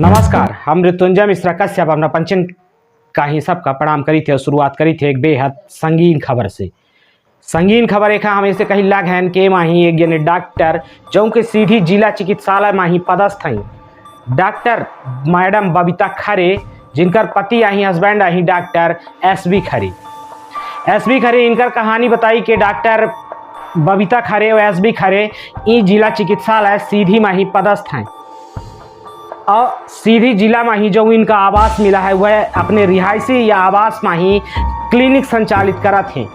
नमस्कार, हम मृत्युंजय मिश्रा कश्यप अपना पंचन का ही सबका प्रणाम करी थे और शुरुआत करी थे एक बेहद संगीन खबर से। संगीन खबर एक हमें से कही लग है के माही एक जने डॉक्टर जो के सीधी जिला चिकित्सालय माही पदस्थ हैं डॉक्टर मैडम बबीता खरे, जिनकर पति आही हस्बैंड आही डॉक्टर एसबी खरे इनकर कहानी बताई कि डॉक्टर बबीता खरे और एसबी खरे ई जिला चिकित्सालय सीधी माही पदस्थ हैं और सीधी जिला में ही जो इनका आवास मिला है वह अपने रिहायशी या आवास में ही क्लिनिक संचालित करत हैं।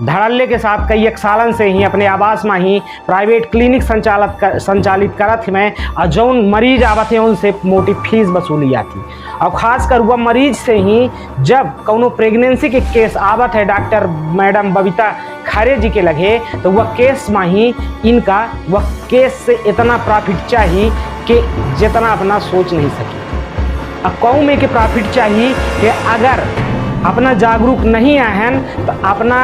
धड़ल्ले के साथ कई एक सालन से ही अपने आवास में ही प्राइवेट क्लिनिक संचालित करत में और जौन मरीज आवत है उनसे मोटी फीस वसूली जाती। और ख़ासकर वह मरीज से ही जब कौनो प्रेगनेंसी के केस आवत है डॉक्टर मैडम बबीता खरे जी के लगे तो वह केस में ही इनका वह केस से इतना प्रॉफिट चाहिए कि जितना अपना सोच नहीं सके। अब कहूँ में कि प्रॉफिट चाहिए कि अगर अपना जागरूक नहीं आहन तो अपना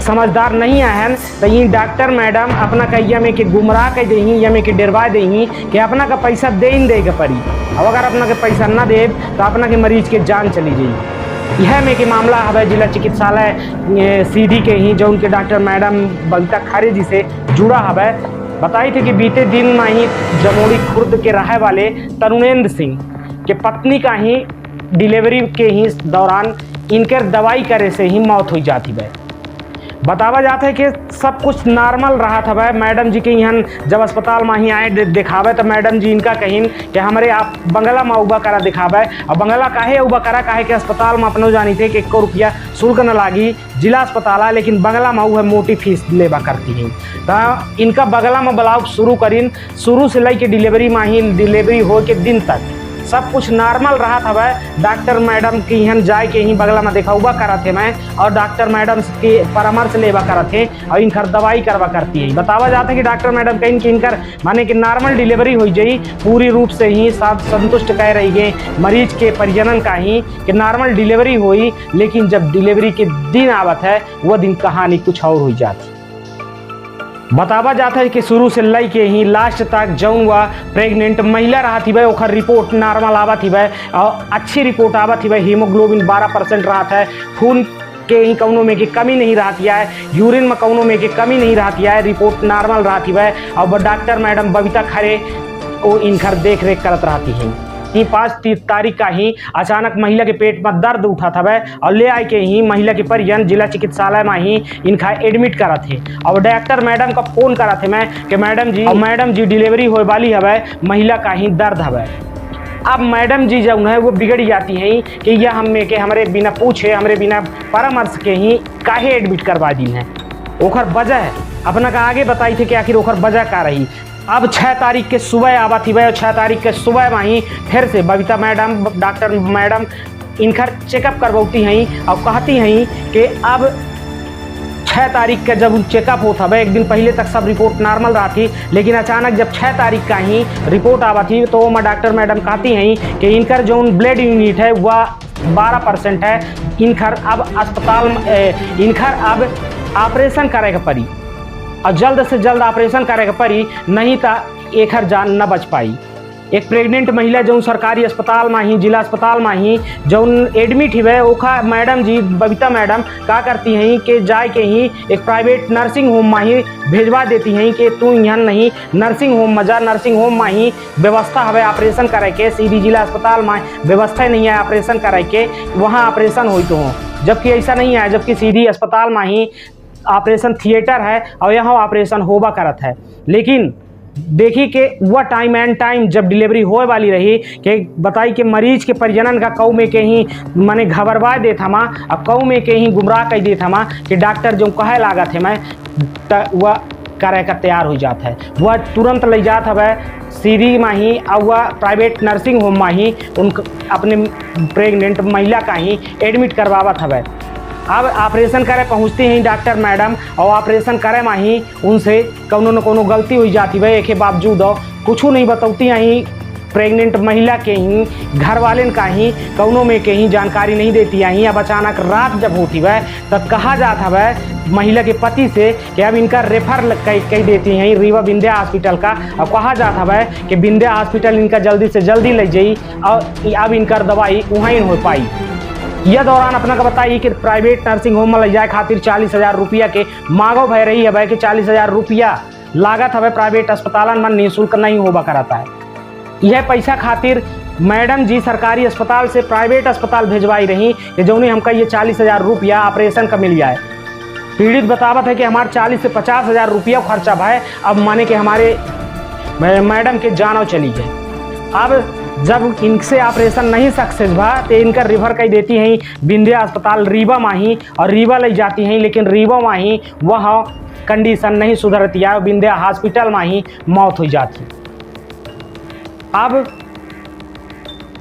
समझदार नहीं आहन तो ये डॉक्टर मैडम अपना कहिया में कि गुमराह कर दही या में कि डरवा दही कि अपना का पैसा दे के पड़ी। अब अगर अपना के पैसा न दे तो अपना के मरीज के जान चली जाई। यह में कि मामला है जिला चिकित्सालय सीधी के ही जो उनके डॉक्टर मैडम बबीता खरे जी से जुड़ा है। बताई थी कि बीते दिन में ही जमोड़ी खुर्द के रहे वाले तरुणेंद्र सिंह के पत्नी का ही डिलीवरी के ही दौरान इनकर दवाई करे से ही मौत हो जाती है। बतावा जाता है कि सब कुछ नॉर्मल रहा था भाई। मैडम जी के यहाँ जब अस्पताल में ही आए दिखावे तो मैडम जी इनका कहीं कि हमारे आप बंगला में उबा करा दिखावे और बंगला काहे उबा करा काहे कि अस्पताल में अपनों जानी थे कि 1 रुपया शुल्क न लागी जिला अस्पताल है, लेकिन बंगला में वह मोटी फीस लेवा करती हैं। तो इनका बंगला में ब्लाउज शुरू से लेके डिलीवरी में ही डिलीवरी हो के दिन तक सब कुछ नॉर्मल रहा था वह। डॉक्टर मैडम के यहाँ जाए के ही बगला में देखा हुआ करा थे मैं और डॉक्टर मैडम के परामर्श लेवा करा थे और इनकर दवाई करवा करती है। बतावा जाता है कि डॉक्टर मैडम कहीं कि इनकर माने कि नॉर्मल डिलीवरी हो जाई पूरी रूप से ही सब संतुष्ट कह रही गए मरीज के परिजनन का ही कि नॉर्मल डिलीवरी हुई, लेकिन जब डिलीवरी के दिन आवत है वह दिन कहानी कुछ और हो जाती। बतावा जाता है कि शुरू से लई के ही लास्ट तक जौन व प्रेग्नेंट महिला रहा थी वह ओखर रिपोर्ट नॉर्मल आवा थी वह और अच्छी रिपोर्ट आवा थी वह। हीमोग्लोबिन 12% रहा था, खून के ही कौनों में की कमी नहीं रहती है, यूरिन में कौनों में की कमी नहीं रहती है, रिपोर्ट नॉर्मल रहती वह। और डॉक्टर मैडम बबीता खरे वो इनकर देख रेख करत रहती हैं। 5 तारीख का ही अचानक महिला के पेट में दर्द उठा था वह और ले आए के ही महिला के परिजन जिला चिकित्सालय में ही इनका एडमिट करा थे। और डॉक्टर मैडम का फोन करा थे मैं कि मैडम जी डिलीवरी होने वाली है, महिला का ही दर्द है। अब मैडम जी जो है वो बिगड़ जाती हैं कि यह हमें के हमारे बिना पूछे हमारे बिना परामर्श के ही काहे एडमिट करवा दी है। ओखर वजह अपना का आगे बताई थे कि आखिर ओखर वजह का रही। अब 6 तारीख के सुबह आवा थी वह, 6 तारीख के सुबह में ही फिर से बबीता मैडम डॉक्टर मैडम इनकर चेकअप करवाती हैं और कहती हैं कि अब 6 तारीख का जब चेकअप होता है, 1 दिन पहले तक सब रिपोर्ट नॉर्मल रहा थी, लेकिन अचानक जब 6 तारीख का ही रिपोर्ट आवा थी तो वह डॉक्टर मैडम कहती हैं कि इनकर जो ब्लड यूनिट है वह 12% है। इनकर अब अस्पताल इनकर अब ऑपरेशन करेगा पड़ी और जल्द से जल्द ऑपरेशन करेगा पड़ी, नहीं तो एक जान न बच पाई। एक प्रेग्नेंट महिला जो सरकारी अस्पताल में ही जिला अस्पताल में ही जो एडमिट हुए ओखा मैडम जी बबीता मैडम क्या करती हैं कि जाए के ही एक प्राइवेट नर्सिंग होम में ही भेजवा देती हैं कि तू यहाँ नहीं नर्सिंग होम में जा, नर्सिंग होम में ही व्यवस्था है ऑपरेशन करे के, सीधी जिला अस्पताल में व्यवस्था नहीं है ऑपरेशन करे के, वहाँ ऑपरेशन हो तो हो। जबकि ऐसा नहीं है, जबकि सीधी अस्पताल में ही ऑपरेशन थिएटर है और यहाँ ऑपरेशन होबा करत है। लेकिन देखी कि वह टाइम एंड टाइम जब डिलीवरी होए वाली रही कि बताई कि मरीज के परिजनन का कऊ में के ही माने घबरवा दे था माँ और कऊ में के ही गुमराह कर दे था माँ कि डॉक्टर जो कहे लागत है मैं वह करे का तैयार हो जाता है। वह तुरंत ले जाता है वह सीधी में ही और वह प्राइवेट नर्सिंग होम में ही अपने प्रेग्नेंट महिला का ही एडमिट करवावा था वह। अब ऑपरेशन करे पहुँचती हैं डॉक्टर मैडम और ऑपरेशन करे में ही उनसे कोनो न कोनो गलती हो जाती है, एक बावजूद कुछ नहीं बतौती हैं प्रेग्नेंट महिला के ही घर वाले का ही कौनों में के ही जानकारी नहीं देती आई। अब अचानक रात जब होती वह तब कहा जाता वह महिला के पति से कि अब इनका रेफर कह देती हैं रीवा विंध्या हॉस्पिटल का। अब कहा जाता वह कि विंध्या हॉस्पिटल इनका जल्दी से जल्दी ले जाई और अब इनका दवाई वहीं हो पाई। यह दौरान अपना का बताइए कि प्राइवेट नर्सिंग होम में ले जाए खातिर 40,000 रुपया के मांगो भय रही है भाई कि 40,000 रुपया लागत हमें प्राइवेट अस्पताल में निःशुल्क नहीं होगा कराता है। यह पैसा खातिर मैडम जी सरकारी अस्पताल से प्राइवेट अस्पताल भेजवाई रही कि जो हमका ये 40,000 रुपया ऑपरेशन का मिल जाए। पीड़ित बतावत है कि हमारे 40 से 50,000 रुपया खर्चा भाई अब माने कि हमारे मैडम के जानो चली गए। अब जब इनसे ऑपरेशन नहीं सक्सेस भा तो इनका रिफर कर देती हैं विंध्या अस्पताल रीवा माही और रीवा ले जाती हैं, लेकिन रीवा माही वह कंडीशन नहीं सुधरती है, विंध्या हॉस्पिटल में ही मौत हो जाती। अब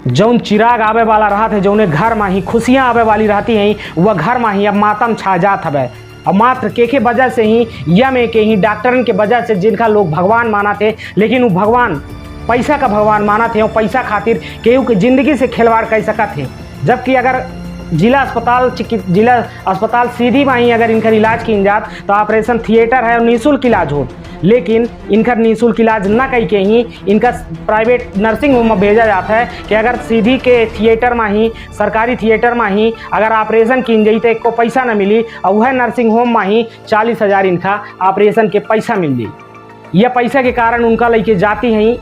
जौन चिराग आवे वाला रहा थे जौने घर में ही खुशियाँ आवे वाली रहती हैं वह घर में ही अब मातम छा जात हवे। अब मात्र के वजह से ही या में के ही डॉक्टरन के वजह से जिनका लोग भगवान माना थे, लेकिन वो भगवान पैसा का भगवान माना थे और पैसा खातिर केहू के जिंदगी से खिलवाड़ कर सका थे। जबकि अगर जिला अस्पताल सीधी माही अगर इनका इलाज की जात तो ऑपरेशन थिएटर है और निःशुल्क इलाज हो, लेकिन इनका निःशुल्क इलाज ना कही के ही इनका प्राइवेट नर्सिंग होम में भेजा जाता है कि अगर सीधी के थिएटर में ही सरकारी थिएटर में ही अगर ऑपरेशन की जाई तो एक को पैसा ना मिली और वह नर्सिंग होम में ही 40,000 इनका ऑपरेशन के पैसा मिल जाई। यह पैसा के कारण उनका लेके जाती हैं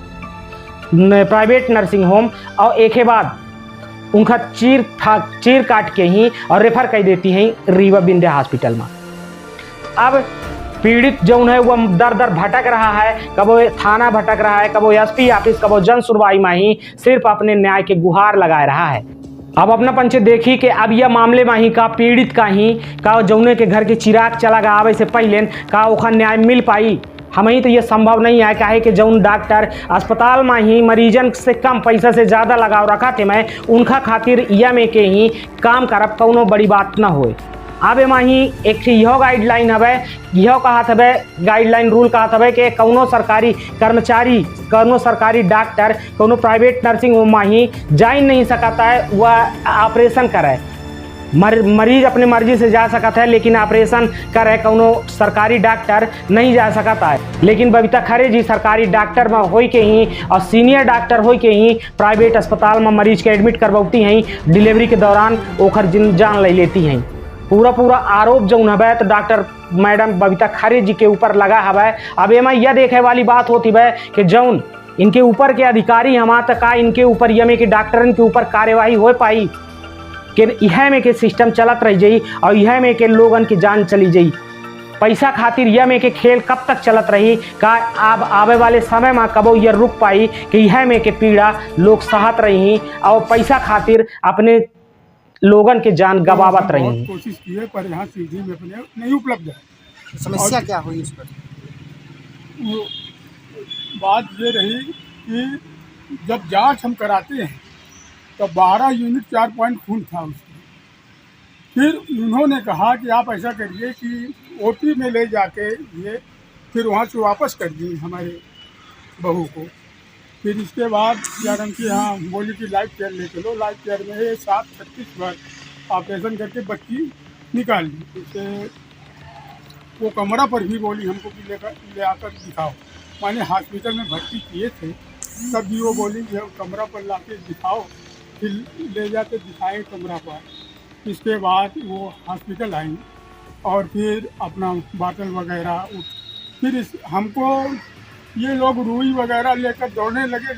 प्राइवेट नर्सिंग होम और एक के बाद उनका चीर काट के ही और रेफर कर देती हैं रीवा विंध्या हॉस्पिटल में। अब पीड़ित जो है वह दर दर भटक रहा है, कबो थाना भटक रहा है, कबो एसपी ऑफिस, कबो जन सुनवाई में ही सिर्फ अपने न्याय के गुहार लगा रहा है। अब अपना पंचे देखी कि अब यह मामले में ही का पीड़ित का जौने के घर के चिराग चला गया आवे से पहले का ओखा न्याय मिल पाई। हमें तो ये संभव नहीं है काहे कि जौन डॉक्टर अस्पताल में ही मरीजन से कम पैसा से ज़्यादा लगाव रखा थे मैं उनका खातिर यह में के ही काम करब कौनो बड़ी बात ना होए। अब एमा ही एक यह गाइडलाइन हवे, यह कहा हवे गाइडलाइन रूल कहा हवे कि कौनो सरकारी कर्मचारी, कौनो सरकारी डॉक्टर कौनो प्राइवेट नर्सिंग होम में ही जा ही नहीं सकता है वह ऑपरेशन करे। मरीज अपने मर्जी से जा सकता है लेकिन ऑपरेशन करे कौनो सरकारी डॉक्टर नहीं जा सकता है। लेकिन बबीता खरे जी सरकारी डॉक्टर में हो के ही और सीनियर डॉक्टर हो के ही प्राइवेट अस्पताल में मरीज के एडमिट करवाती हैं, डिलीवरी के दौरान ओखर जान ले लेती हैं। पूरा आरोप जो हवे तो डॉक्टर मैडम बबीता खरे जी के ऊपर लगा हवे। अब एमा यह देखे वाली बात होती है कि जौन इनके ऊपर के अधिकारी हमारा तक का इनके ऊपर यह में कि डॉक्टरन के ऊपर कार्यवाही हो पाई कि यह में के सिस्टम चलत रह जाई और यह में के लोगन की जान चली जाई। पैसा खातिर यह में के खेल कब तक चलत रही का अब आवे वाले समय में कबो यह रुक पाई कि यह में के पीड़ा लोग सहत रही और पैसा खातिर अपने लोगन के जान गवावत रही। कोशिश की है पर यहाँ सीधी में अपने नहीं उपलब्ध है। समस्या क्या हुई इस पर? बात ये रही कि जब जांच हम कराते हैं तो 12 यूनिट 4 पॉइंट खून था उसमें। फिर उन्होंने कहा कि आप ऐसा करिए कि ओटी में ले जाके ये फिर वहाँ से वापस कर दिए हमारे बहू को। फिर इसके बाद मैडम की हाँ बोली कि लाइफ केयर ले चलो। लाइफ केयर में 7:36 बार ऑपरेशन करके बच्ची निकाल ली। इससे वो कमरा पर भी बोली हमको कि ले आकर दिखाओ। माने हॉस्पिटल में भर्ती किए थे तब भी वो बोली कि कमरा पर ला के दिखाओ। फिर ले जाके दिखाए कमरा पर। इसके बाद वो हॉस्पिटल आई और फिर अपना बाटल वगैरह फिर हमको ये लोग रुई वगैरह लेकर दौड़ने लगे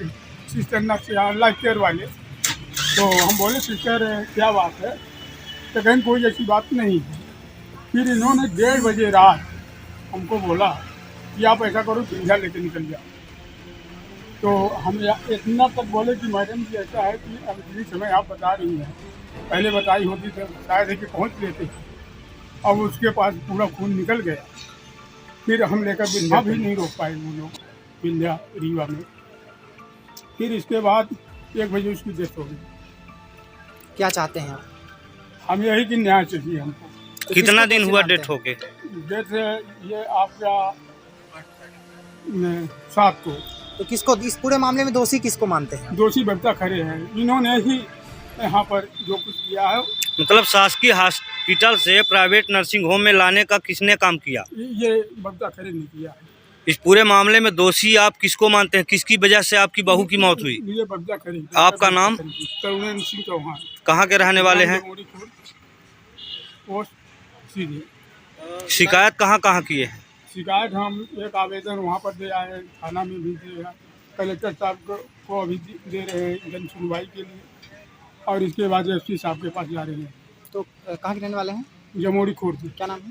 सिस्टर नर्स लाइफ केयर वाले। तो हम बोले सिस्टर क्या बात है, तो कहीं कोई ऐसी बात नहीं है। फिर इन्होंने 1:30 बजे रात हमको बोला कि आप ऐसा करो विंध्या लेके निकल जाओ। तो हम इतना तक बोले कि मैडम जी ऐसा है कि अब जिस समय आप बता रही हैं पहले बताई होती तो शायद है कि पहुँच लेते। अब उसके पास पूरा खून निकल गया। फिर हम लेकर विंध्या भी नहीं रोक पाए वो लोग विंध्या रीवा में। फिर इसके बाद 1 बजे उसकी डेथ हो गई। क्या चाहते हैं आप? हम यही कि न्याय चाहिए हमको। तो कितना दिन हुआ डेथ हो के? डेथ ये आपका 7 को तो किसको इस पूरे मामले में दोषी किसको मानते हैं? दोषी बबीता खरे हैं, इन्होंने ही यहाँ पर जो कुछ किया है मतलब शासकीय हॉस्पिटल से प्राइवेट नर्सिंग होम में लाने का किसने काम किया? ये बबीता खरे ने किया है। इस पूरे मामले में दोषी आप किसको मानते हैं? किसकी वजह से आपकी बहू की मौत हुई? ये बबीता खरे। आपका नाम? तरुण सिंह चौहान। कहाँ के रहने वाले हैं? पोस्ट सीधे। शिकायत कहाँ कहाँ किए हैं? शिकायत हम एक आवेदन वहाँ पर दे आए हैं, थाना में भी दे आए, कलेक्टर साहब को अभी दे रहे हैं जन सुनवाई के लिए, और इसके बाद एसपी साहब के पास जा रहे हैं। तो कहाँ के रहने वाले हैं? जमोड़ी खोर से। क्या नाम है?